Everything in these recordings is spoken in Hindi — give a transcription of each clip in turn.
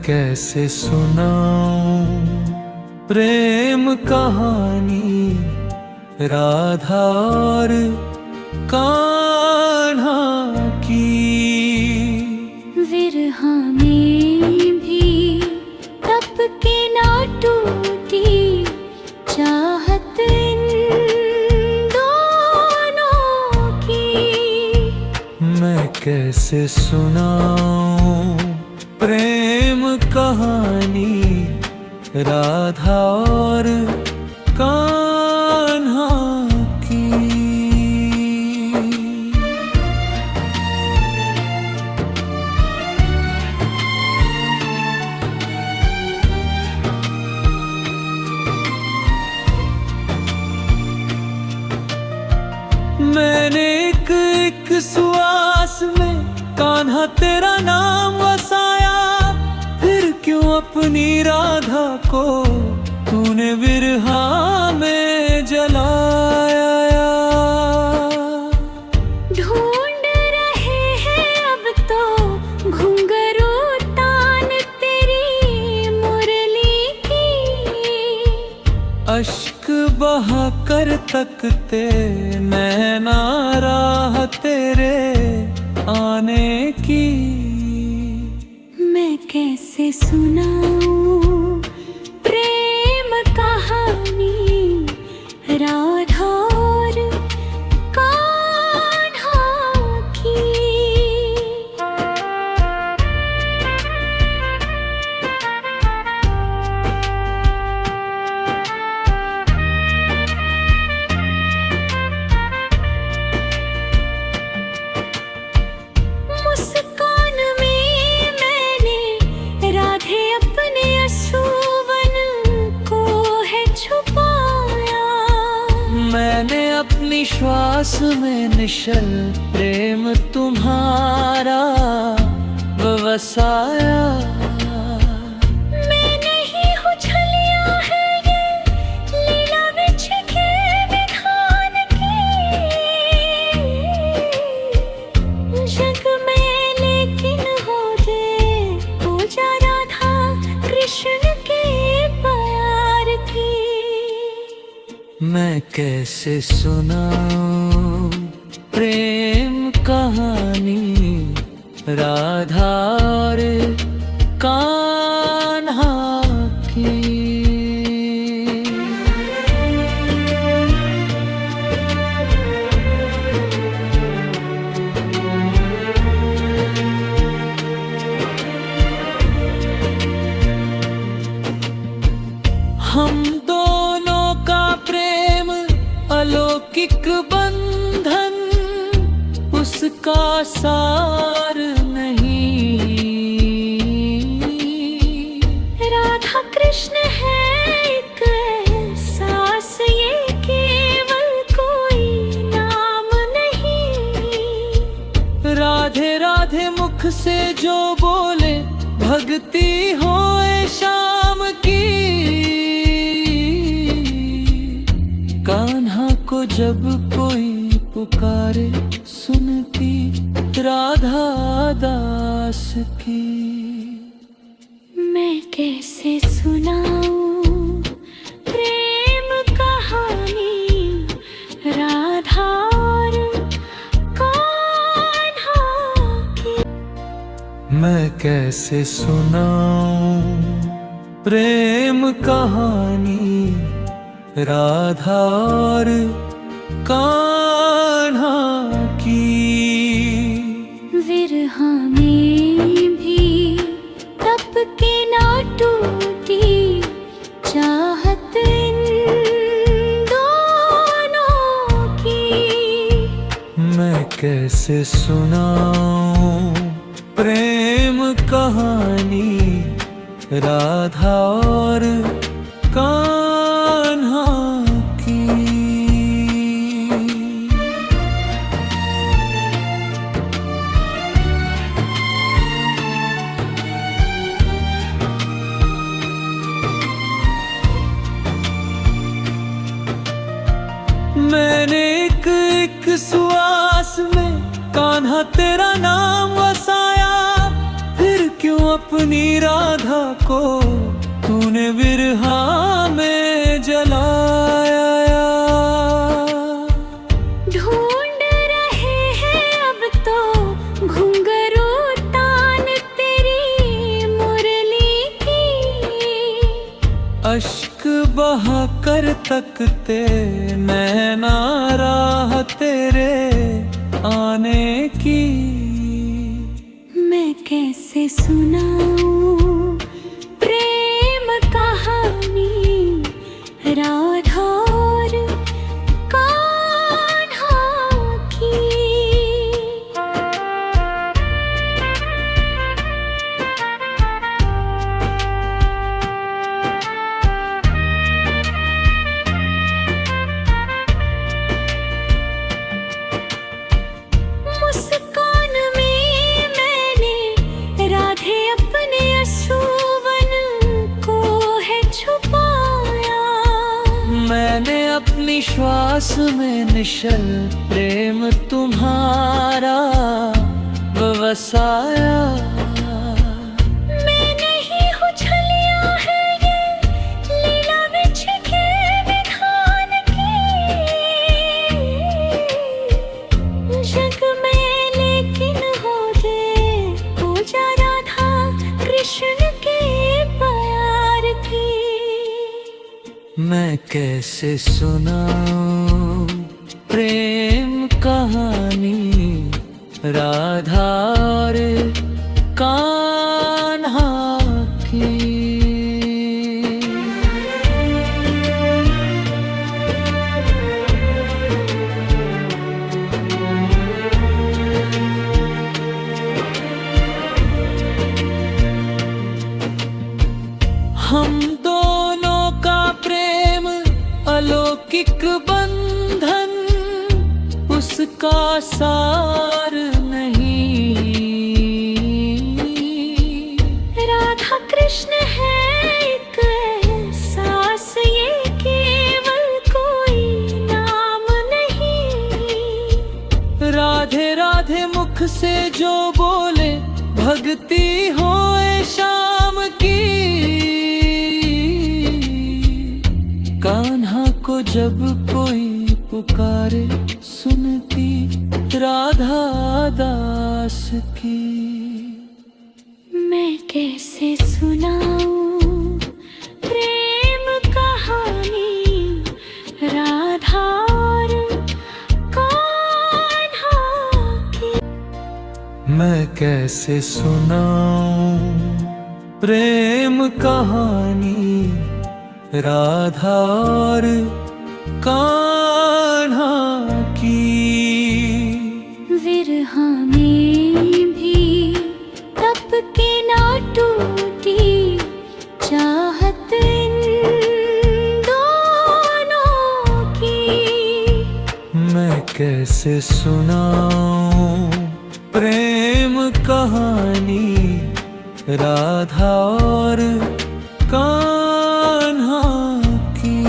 कैसे सुनाऊं प्रेम कहानी राधा और कान्हा की। विरहा में भी तप के ना टूटी चाहत इन दोनों की। मैं कैसे सुनाऊं प्रेम कहानी राधा और कान्हा की। मैंने एक श्वास में कान्हा तेरा नाम वसाया, फिर क्यों अपनी राधा को तूने विरहा में जलाया। ढूंढ रहे हैं अब तो घुंघरू तान तेरी मुरली की। अश्क बहा कर तकते नैना राह तेरे आने की। मैं कैसे सुनाऊं प्रेम कहानी राधा और कान्हा की। मुस्कान में मैंने राधे अपने असूवन को है छुपाया। मैंने अपनी श्वास में निश्चल प्रेम तुम्हारा बसाया। मैं नहीं हूँ छलिया है ये लीला विच के विधान की। जग में लेकिन हो जा राधा कृष्ण के प्यार की। मैं कैसे सुनाऊं प्रेम कहानी राधा और कान्हा की। हम दोनों का प्रेम अलौकिक बंधन, उसका सार नहीं। राधा कृष्ण है एक एहसास, ये केवल कोई नाम नहीं। राधे राधे मुख से जो बोले भक्ति होए शाम की। कान्हा को जब कोई पुकारे सुनती राधा दास की। मैं कैसे सुनाऊं प्रेम कहानी राधा और कान्हा की। मैं कैसे सुनाऊं प्रेम कहानी राधा और कान्हा की। विरहा में भी तप के ना टूटी चाहत इन दोनों की। मैं कैसे सुनाऊं प्रेम कहानी राधा और कान्हा की। मैंने एक श्वास में कान्हा तेरा नाम वसाया, फिर क्यों अपनी राधा को तूने विरहा में जलाया। ढूंढ रहे हैं अब तो घुंघरू तान तेरी मुरली की। अश्क बहा कर तकते नैना राह तेरे आने की। मैं कैसे सुनाऊं प्रेम कहानी राधा और कान्हा की। मुस्कान में मैंने राधे अपने अश्रुवन को है छुपाया। मैंने अपनी श्वास में निश्चल प्रेम तुम्हारा बसाया। मैं नहीं हूँ छलिया है ये लीला बिछ के विधान की। जग में लेकिन हो जा राधा कृष्ण के प्यार की। मैं कैसे सुनाऊं प्रेम कहानी राधा और कान्हा की। हम दोनों का प्रेम अलौकिक बंधन उसका सार नहीं। राधा कृष्ण है एक एहसास ये केवल कोई नाम नहीं। राधे राधे मुख से जो बोले भक्ति होए शाम की। कान्हा को जब कोई पुकारे सुनती राधा दास की। मैं कैसे सुनाऊं प्रेम कहानी राधा और कान्हा की। मैं कैसे सुनाऊं प्रेम कहानी राधा और कान्हा की। विरहा में भी तप के ना टूटी चाहत इन दोनों की। मैं कैसे सुनाऊं प्रेम कहानी राधा और कान्हा की।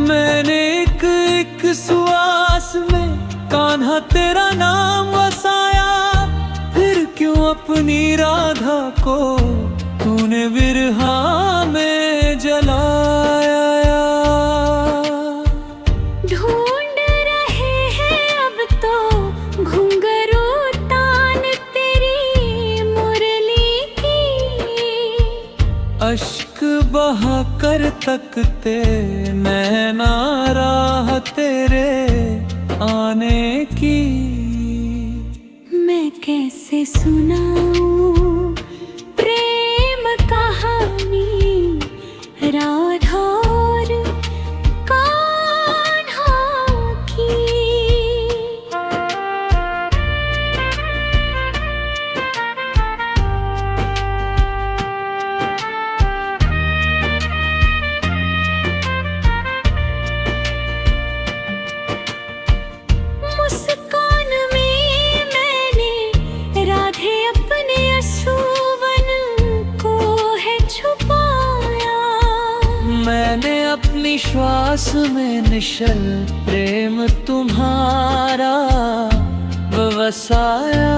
मैंने एक श्वास में कान्हा तेरा नाम वसाया। फिर क्यों अपनी राधा को तूने विरहा में जलाया। ढूंढ रहे हैं अब तो घुंघरू तान तेरी मुरली की। अश्क बहा कर तकते नैना राह तेरे आने की। मैं कैसे सुनाऊं प्रेम कहानी राधा और कान्हा की। मुस्कान में मैंने राधे अपने श्वास में निश्चल प्रेम तुम्हारा बसाया।